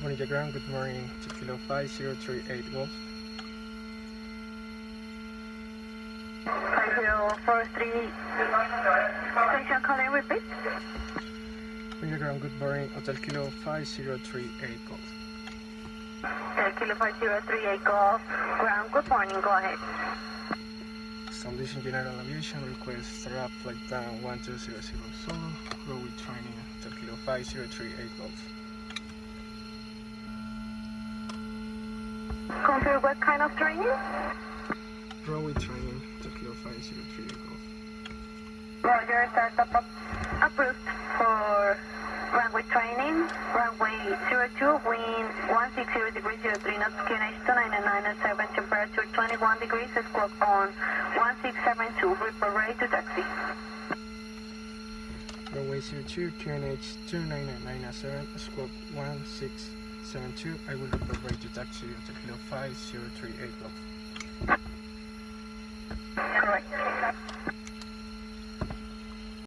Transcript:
Monitor ground, good morning, to Kilo 5038 Golf. 5043, station calling, repeat. Monitor ground, good morning, Hotel Kilo 5038 Golf. Kilo 5038 Golf, ground, good morning, go ahead. Establishing General Aviation request start up flight down 1200 solo, row with training, Hotel Kilo 5038 Golf. Confirm what kind of training? Row with training, Hotel Kilo 5038 Golf. Roger, startup approved for runway training, runway 02, wind 160 degrees 03 knots, QNH 29907, temperature 21 degrees, squawk on 1672, report ready to taxi. Runway 02, QNH 29907, squawk 1672, I will report ready to taxi, Hotel Kilo 5038 Golf. Correct.